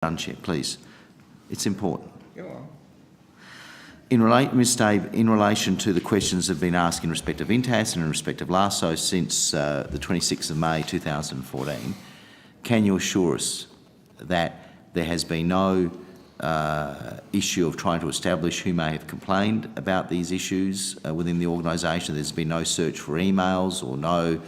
Done, Chair, please. It's important. Go on. Ms Dave, in relation to the questions that have been asked in respect of INTAS and in respect of LASO since the 26th of May 2014, can you assure us that there has been no issue of trying to establish who may have complained about these issues within the organisation? There's been no search for emails or no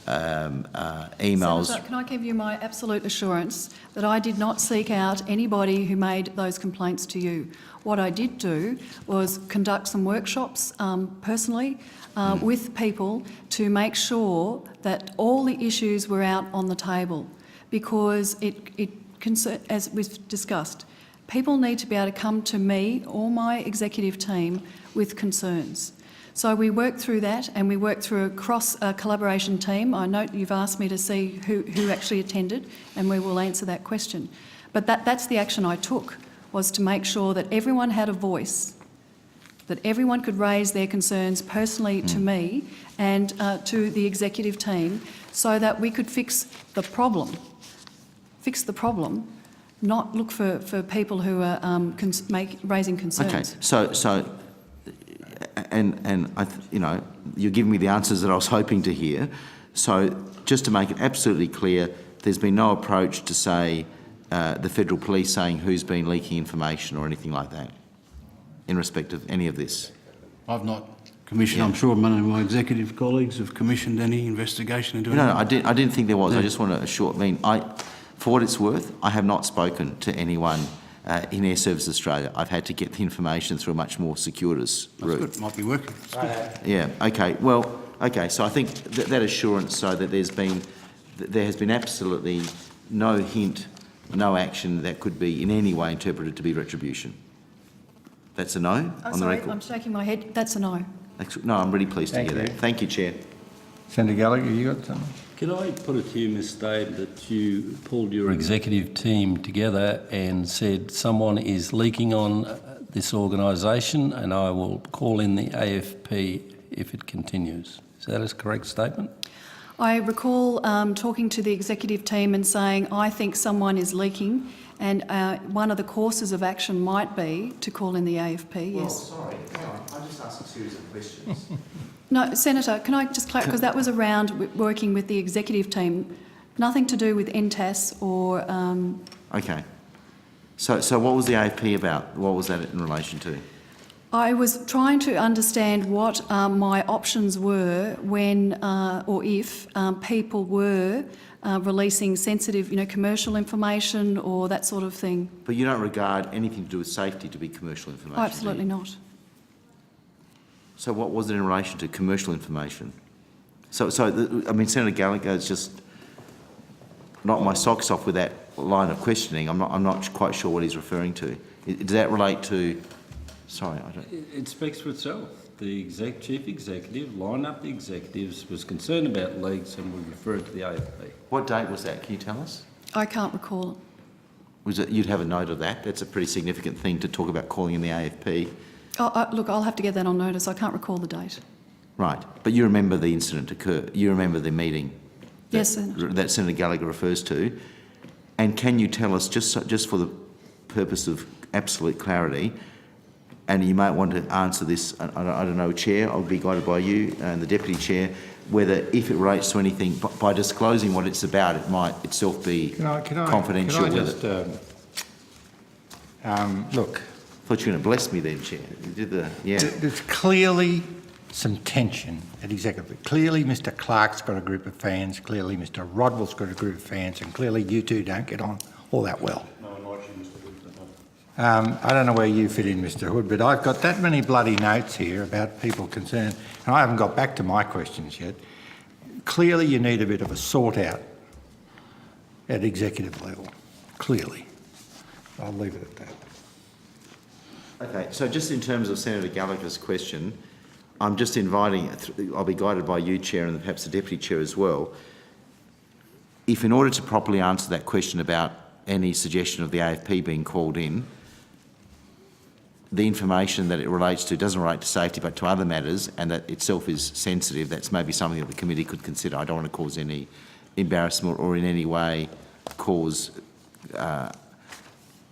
emails. Senator, can I give you my absolute assurance that I did not seek out anybody who made those complaints to you. What I did do was conduct some workshops personally with people to make sure that all the issues were out on the table, because as we've discussed, people need to be able to come to me or my executive team with concerns. So we worked through that, and we worked through a cross-collaboration team. I note you've asked me to see who actually attended, and we will answer that question. But that's the action I took, was to make sure that everyone had a voice, that everyone could raise their concerns personally to me and to the executive team, so that we could fix the problem, not look for people who are raising concerns. Okay, so you're giving me the answers that I was hoping to hear. So just to make it absolutely clear, there's been no approach to say the Federal Police saying who's been leaking information or anything like that in respect of any of this? I've not commissioned. I'm sure many of my executive colleagues have commissioned any investigation into it. No, I didn't think there was. Yeah. I just want to assure. For what it's worth, I have not spoken to anyone in Air Service Australia. I've had to get the information through a much more circuitous route. That's good. Might be working. Yeah. Okay. Well. Okay. So I think that assurance, so that there has been absolutely no hint, no action that could be in any way interpreted to be retribution. That's a no on the record. I'm shaking my head. That's a no. No, I'm really pleased to hear that. Thank you, Chair. Senator Gallagher, you got something? Can I put it to you, Ms Dave, that you pulled your executive team together and said someone is leaking on this organisation and I will call in the AFP if it continues? Is that a correct statement? I recall talking to the executive team and saying, I think someone is leaking, and one of the courses of action might be to call in the AFP, yes. Well, sorry, I just asked a series of questions. No, Senator, can I just clarify, because that was around working with the executive team, nothing to do with NTAS or... Okay. So what was the AFP about? What was that in relation to? I was trying to understand what my options were when or if people were releasing sensitive, commercial information or that sort of thing. But you don't regard anything to do with safety to be commercial information? Oh, absolutely not. So what was it in relation to commercial information? Senator Gallagher has just knocked my socks off with that line of questioning. I'm not quite sure what he's referring to. Does that relate to? Sorry, I don't. It speaks for itself. The chief executive, lined up the executives, was concerned about leaks and would refer it to the AFP. What date was that? Can you tell us? I can't recall. Was it? You'd have a note of that. That's a pretty significant thing to talk about calling in the AFP. Look, I'll have to get that on notice. I can't recall the date. Right, but you remember the incident occurred. You remember the meeting. Yes, Senator. That Senator Gallagher refers to. And can you tell us, just for the purpose of absolute clarity, and you might want to answer this, I don't know, Chair, I'll be guided by you and the Deputy Chair, whether if it relates to anything, by disclosing what it's about, it might itself be confidential. Can I just, look. I thought you were going to bless me then, Chair. You did There's clearly some tension at executive. Clearly Mr Clark's got a group of fans, clearly Mr Rodwell's got a group of fans, and clearly you two don't get on all that well. I don't know where you fit in, Mr Hood, but I've got that many bloody notes here about people concerned, and I haven't got back to my questions yet. Clearly you need a bit of a sort out at executive level, clearly. I'll leave it at that. Okay, so just in terms of Senator Gallagher's question, I'm just inviting, I'll be guided by you, Chair, and perhaps the Deputy Chair as well, if in order to properly answer that question about any suggestion of the AFP being called in, the information that it relates to doesn't relate to safety but to other matters, and that itself is sensitive, that's maybe something that the committee could consider. I don't want to cause any embarrassment or in any way cause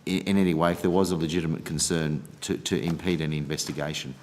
in any way if there was a legitimate concern to impede any investigation.